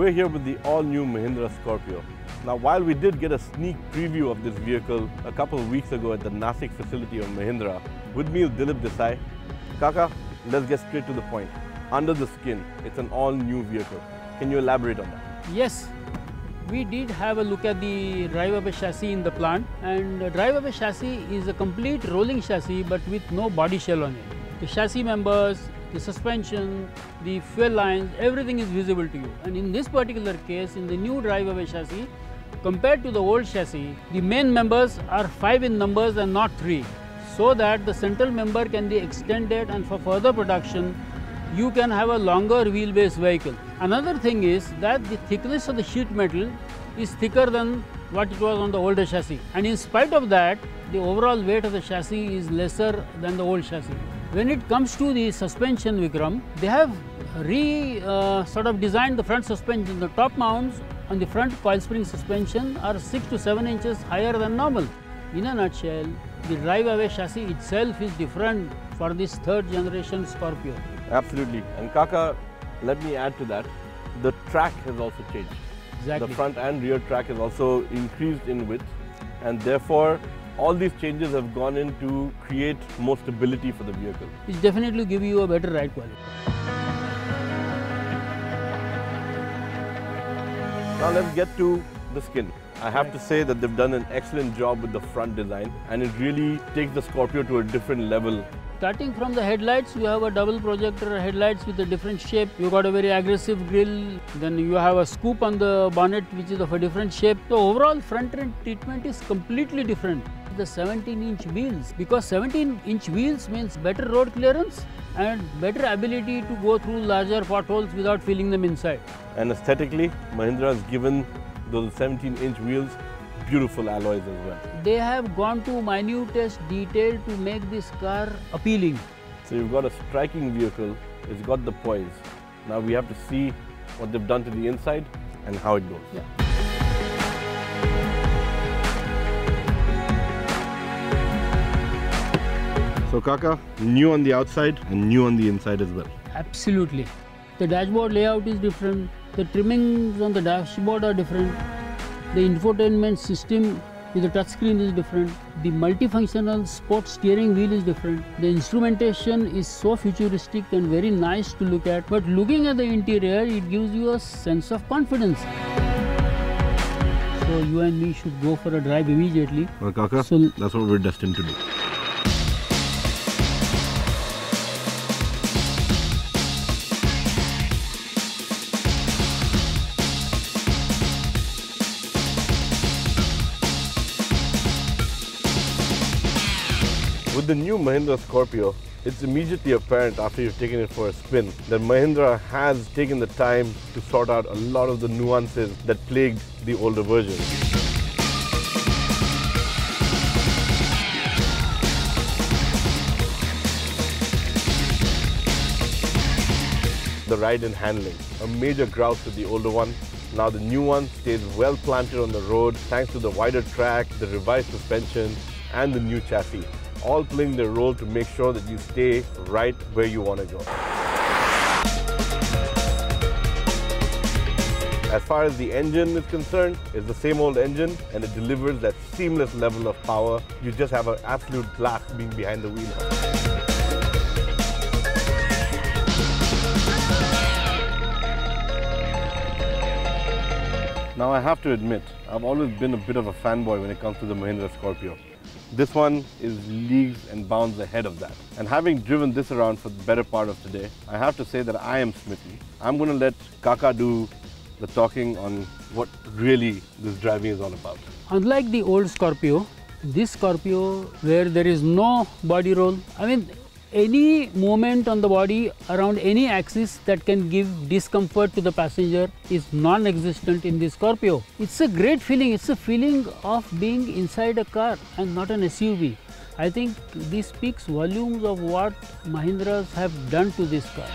We're here with the all-new Mahindra Scorpio. Now, while we did get a sneak preview of this vehicle a couple of weeks ago at the Nasik facility of Mahindra, with me is Dilip Desai. Kaka, let's get straight to the point. Under the skin, it's an all-new vehicle. Can you elaborate on that? Yes, we did have a look at the drive-away chassis in the plant, and the drive-away chassis is a complete rolling chassis but with no body shell on it. The chassis members, the suspension, the fuel lines, everything is visible to you. And in this particular case, in the new drive-away chassis, compared to the old chassis, the main members are 5 in numbers and not 3, so that the central member can be extended, and for further production, you can have a longer wheelbase vehicle. Another thing is that the thickness of the sheet metal is thicker than what it was on the older chassis, and in spite of that, the overall weight of the chassis is lesser than the old chassis. When it comes to the suspension, Vikram, they have sort of designed the front suspension. The top mounts on the front coil spring suspension are 6 to 7 inches higher than normal. In a nutshell, the drive-away chassis itself is different for this third generation Scorpio. Absolutely. And Kaka, let me add to that. The track has also changed. Exactly. The front and rear track has also increased in width, and therefore all these changes have gone in to create more stability for the vehicle. It definitely give you a better ride quality. Now let's get to the skin. I have to say that they've done an excellent job with the front design, and it really takes the Scorpio to a different level. Starting from the headlights, you have a double projector headlights with a different shape. You got a very aggressive grille. Then you have a scoop on the bonnet which is of a different shape. So overall front end treatment is completely different. The 17-inch wheels, because 17-inch wheels means better road clearance and better ability to go through larger potholes without feeling them inside. And aesthetically, Mahindra has given those 17-inch wheels beautiful alloys as well. They have gone to minutest detail to make this car appealing. So you've got a striking vehicle, it's got the poise. Now we have to see what they've done to the inside and how it goes. Yeah. So Kaka, new on the outside and new on the inside as well. Absolutely. The dashboard layout is different. The trimmings on the dashboard are different. The infotainment system with the touchscreen is different. The multifunctional sports steering wheel is different. The instrumentation is so futuristic and very nice to look at. But looking at the interior, it gives you a sense of confidence. So you and me should go for a drive immediately. Well, Kaka, so that's what we're destined to do. With the new Mahindra Scorpio, it's immediately apparent after you've taken it for a spin that Mahindra has taken the time to sort out a lot of the nuances that plagued the older version. The ride and handling, a major grouch with the older one. Now the new one stays well planted on the road thanks to the wider track, the revised suspension and the new chassis, all playing their role to make sure that you stay right where you want to go. As far as the engine is concerned, it's the same old engine and it delivers that seamless level of power. You just have an absolute blast being behind the wheel. Now I have to admit, I've always been a bit of a fanboy when it comes to the Mahindra Scorpio. This one is leagues and bounds ahead of that. And having driven this around for the better part of today, I have to say that I am smitten. I'm going to let Kaka do the talking on what really this driving is all about. Unlike the old Scorpio, this Scorpio where there is no body roll, any movement on the body around any axis that can give discomfort to the passenger is non-existent in this Scorpio. It's a great feeling. It's a feeling of being inside a car and not an SUV. I think this speaks volumes of what Mahindras have done to this car.